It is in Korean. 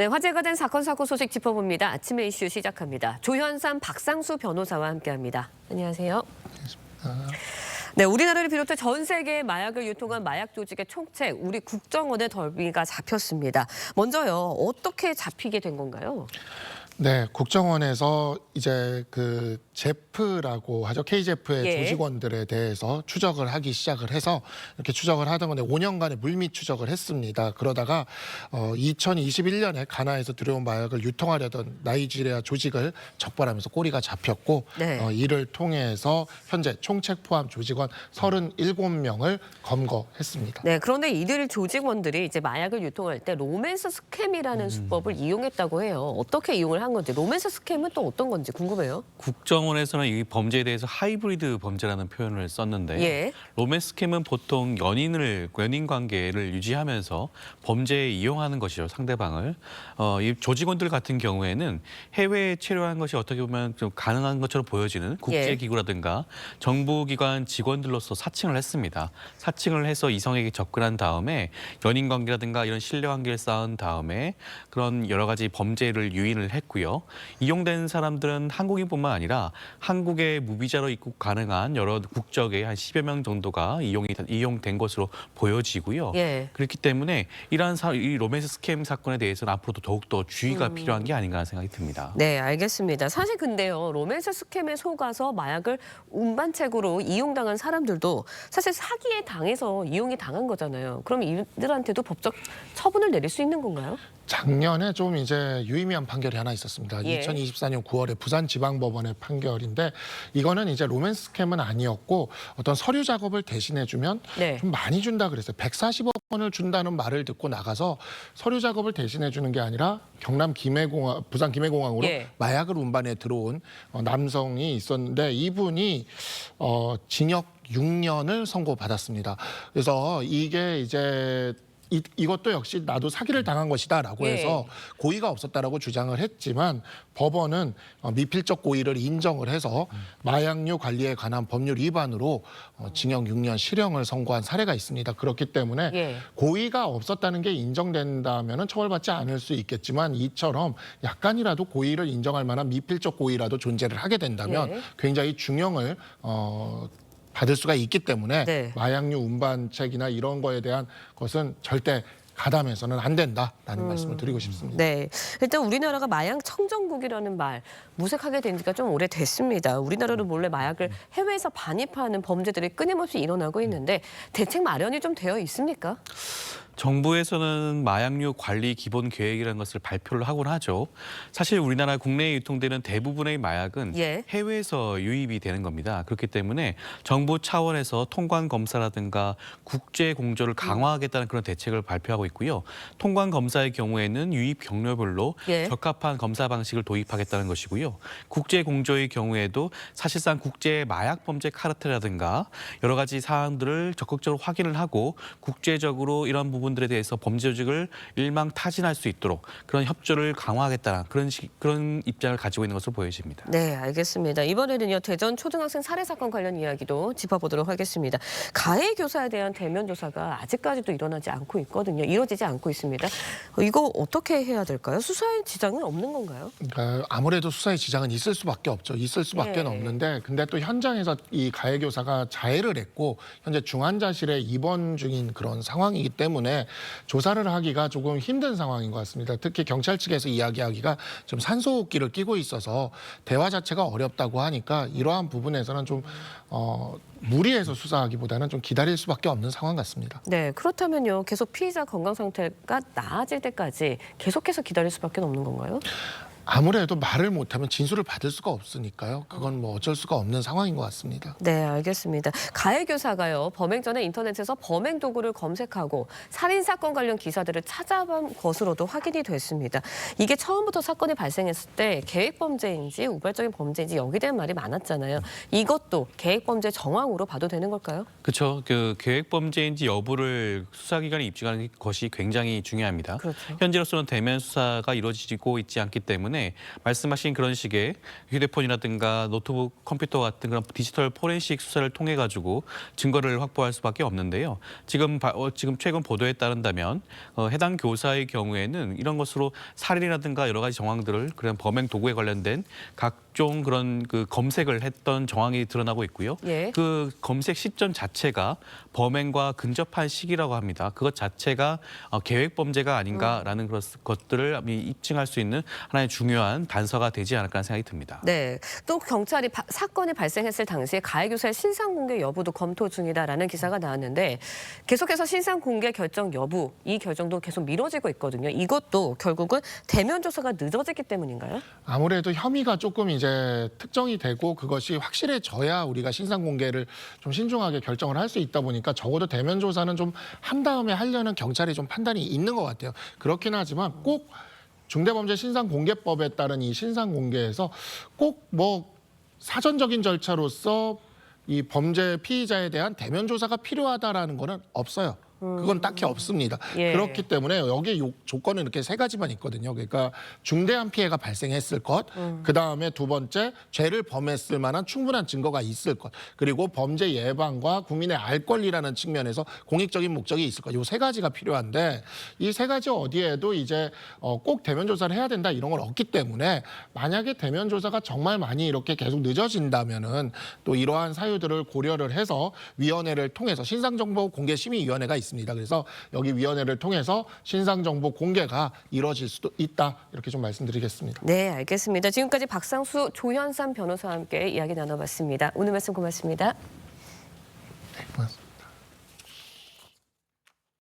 네, 화제가 된 사건 사고 소식 짚어봅니다. 아침의 이슈 시작합니다. 조현삼, 박상수 변호사와 함께합니다. 안녕하세요. 네, 우리나라를 비롯해 전 세계에 마약을 유통한 마약 조직의 총책, 우리 국정원의 덜미가 잡혔습니다. 먼저요, 어떻게 잡히게 된 건가요? 네, 국정원에서 이제 그 제프라고 하죠. KJEF의 예. 조직원들에 대해서 추적을 하기 시작을 해서 이렇게 추적을 하던 건데 5년간의 물밑 추적을 했습니다. 그러다가 2021년에 가나에서 들여온 마약을 유통하려던 나이지리아 조직을 적발하면서 꼬리가 잡혔고 네. 이를 통해서 현재 총책 포함 조직원 37명을 검거했습니다. 네, 그런데 이들 조직원들이 이제 마약을 유통할 때 로맨스 스캠이라는 수법을 이용했다고 해요. 어떻게 이용을 한 건지, 로맨스 스캠은 또 어떤 건지 궁금해요. 국정원에서는 이 범죄에 대해서 하이브리드 범죄라는 표현을 썼는데 예. 로맨스 스캠은 보통 연인 관계를 유지하면서 범죄에 이용하는 것이죠, 상대방을. 이 조직원들 같은 경우에는 해외에 체류한 것이 어떻게 보면 좀 가능한 것처럼 보여지는 국제기구라든가 정부기관 직원들로서 사칭을 했습니다. 사칭을 해서 이성에게 접근한 다음에 연인 관계라든가 이런 신뢰 관계를 쌓은 다음에 그런 여러 가지 범죄를 유인을 했고요. 이용된 사람들은 한국인뿐만 아니라 한국에 무비자로 입국 가능한 여러 국적의 한 10여 명 정도가 이용된 것으로 보여지고요. 예. 그렇기 때문에 이 로맨스 스캠 사건에 대해서는 앞으로도 더욱더 주의가 필요한 게 아닌가 하는 생각이 듭니다. 네, 알겠습니다. 사실 근데요, 로맨스 스캠에 속아서 마약을 운반책으로 이용당한 사람들도 사실 사기에 당해서 이용이 당한 거잖아요. 그럼 이들한테도 법적 처분을 내릴 수 있는 건가요? 작년에 좀 이제 유의미한 판결이 하나 있었습니다. 예. 2024년 9월에 부산지방법원의 판결인데 이거는 이제 로맨스 스캠은 아니었고 어떤 서류 작업을 대신해주면 네. 좀 많이 준다 그랬어요. 140억 원을 준다는 말을 듣고 나가서 서류 작업을 대신해주는 게 아니라 경남 김해공항, 부산 김해공항으로 예. 마약을 마약을 운반해 들어온 남성이 있었는데 이분이 징역 6년을 선고받았습니다. 그래서 이게 이제 이것도 역시 나도 사기를 당한 것이다라고 예. 해서 고의가 없었다라고 주장을 했지만 법원은 미필적 고의를 인정을 해서 마약류 관리에 관한 법률 위반으로 징역 6년 실형을 선고한 사례가 있습니다. 그렇기 때문에 예. 고의가 없었다는 게 인정된다면 처벌받지 않을 수 있겠지만 이처럼 약간이라도 고의를 인정할 만한 미필적 고의라도 존재를 하게 된다면 예. 굉장히 중형을 받을 수가 있기 때문에 네. 마약류 운반책이나 이런 거에 대한 것은 절대 가담해서는 안 된다라는 말씀을 드리고 싶습니다. 네, 일단 우리나라가 마약 청정국이라는 말 무색하게 된 지가 좀 오래됐습니다. 우리나라로 몰래 마약을 해외에서 반입하는 범죄들이 끊임없이 일어나고 있는데 대책 마련이 좀 되어 있습니까? 정부에서는 마약류 관리 기본 계획이라는 것을 발표를 하곤 하죠. 사실 우리나라 국내에 유통되는 대부분의 마약은 예. 해외에서 유입이 되는 겁니다. 그렇기 때문에 정부 차원에서 통관 검사라든가 국제 공조를 강화하겠다는 그런 대책을 발표하고 있고요. 통관 검사의 경우에는 유입 경로별로 예. 적합한 검사 방식을 도입하겠다는 것이고요. 국제 공조의 경우에도 사실상 국제 마약 범죄 카르텔이라든가 여러 가지 사항들을 적극적으로 확인을 하고 국제적으로 이런 부분들에 대해서 범죄 조직을 일망타진할 수 있도록 그런 협조를 강화하겠다는 그런 입장을 가지고 있는 것으로 보여집니다. 네, 알겠습니다. 이번에는요, 대전 초등학생 살해 사건 관련 이야기도 짚어보도록 하겠습니다. 가해 교사에 대한 대면 조사가 아직까지도 일어나지 않고 있거든요. 이루어지지 않고 있습니다. 이거 어떻게 해야 될까요? 수사에 지장은 없는 건가요? 그러니까 아무래도 수사에 지장은 있을 수밖에 없죠. 있을 수밖에 예. 없는데 근데 또 현장에서 이 가해 교사가 자해를 했고 현재 중환자실에 입원 중인 그런 상황이기 때문에 조사를 하기가 조금 힘든 상황인 것 같습니다. 특히 경찰 측에서 이야기하기가 좀 산소호흡기를 끼고 있어서 대화 자체가 어렵다고 하니까 이러한 부분에서는 좀 무리해서 수사하기보다는 좀 기다릴 수밖에 없는 상황 같습니다. 네, 그렇다면요, 계속 피의자 건강 상태가 나아질 때까지 계속해서 기다릴 수밖에 없는 건가요? 아무래도 말을 못하면 진술을 받을 수가 없으니까요. 그건 뭐 어쩔 수가 없는 상황인 것 같습니다. 네, 알겠습니다. 가해 교사가요, 범행 전에 인터넷에서 범행 도구를 검색하고 살인 사건 관련 기사들을 찾아본 것으로도 확인이 됐습니다. 이게 처음부터 사건이 발생했을 때 계획 범죄인지 우발적인 범죄인지 여기에 대한 말이 많았잖아요. 이것도 계획 범죄 정황으로 봐도 되는 걸까요? 그렇죠. 그 계획 범죄인지 여부를 수사기관이 입증하는 것이 굉장히 중요합니다. 그렇죠. 현재로서는 대면 수사가 이루어지고 있지 않기 때문에 때문에 말씀하신 그런 식의 휴대폰이라든가 노트북, 컴퓨터 같은 그런 디지털 포렌식 수사를 통해 가지고 증거를 확보할 수밖에 없는데요. 지금 최근 보도에 따른다면 해당 교사의 경우에는 이런 것으로 살인이라든가 여러 가지 정황들을 그런 범행 도구에 관련된 각종 그런 그 검색을 했던 정황이 드러나고 있고요. 예. 그 검색 시점 자체가 범행과 근접한 시기라고 합니다. 그것 자체가 계획 범죄가 아닌가라는 그런 것들을 입증할 수 있는 하나의 중요한 단서가 되지 않을까 하는 생각이 듭니다. 네. 또 경찰이 사건이 발생했을 당시에 가해 교사의 신상 공개 여부도 검토 중이다라는 기사가 나왔는데 계속해서 신상 공개 결정 여부, 이 결정도 계속 미뤄지고 있거든요. 이것도 결국은 대면 조사가 늦어지기 때문인가요? 아무래도 혐의가 조금 이제 특정이 되고 그것이 확실해져야 우리가 신상 공개를 좀 신중하게 결정을 할 수 있다 보니까 적어도 대면 조사는 좀 한 다음에 하려는 경찰이 좀 판단이 있는 것 같아요. 그렇긴 하지만 꼭 중대범죄 신상공개법에 따른 이 신상공개에서 꼭 뭐 사전적인 절차로서 이 범죄 피의자에 대한 대면 조사가 필요하다라는 거는 없어요. 그건 딱히 없습니다. 예. 그렇기 때문에 여기에 조건은 이렇게 세 가지만 있거든요. 그러니까 중대한 피해가 발생했을 것, 그다음에 두 번째 죄를 범했을 만한 충분한 증거가 있을 것, 그리고 범죄 예방과 국민의 알 권리라는 측면에서 공익적인 목적이 있을 것. 이 세 가지가 필요한데 이 세 가지 어디에도 이제 꼭 대면 조사를 해야 된다 이런 건 없기 때문에 만약에 대면 조사가 정말 많이 이렇게 계속 늦어진다면은 또 이러한 사유들을 고려를 해서 위원회를 통해서 신상정보공개심의위원회가 있습니다. 그래서 여기 위원회를 통해서 신상정보 공개가 이뤄질 수도 있다. 이렇게 좀 말씀드리겠습니다. 네, 알겠습니다. 지금까지 박상수, 조현삼 변호사와 함께 이야기 나눠봤습니다. 오늘 말씀 고맙습니다.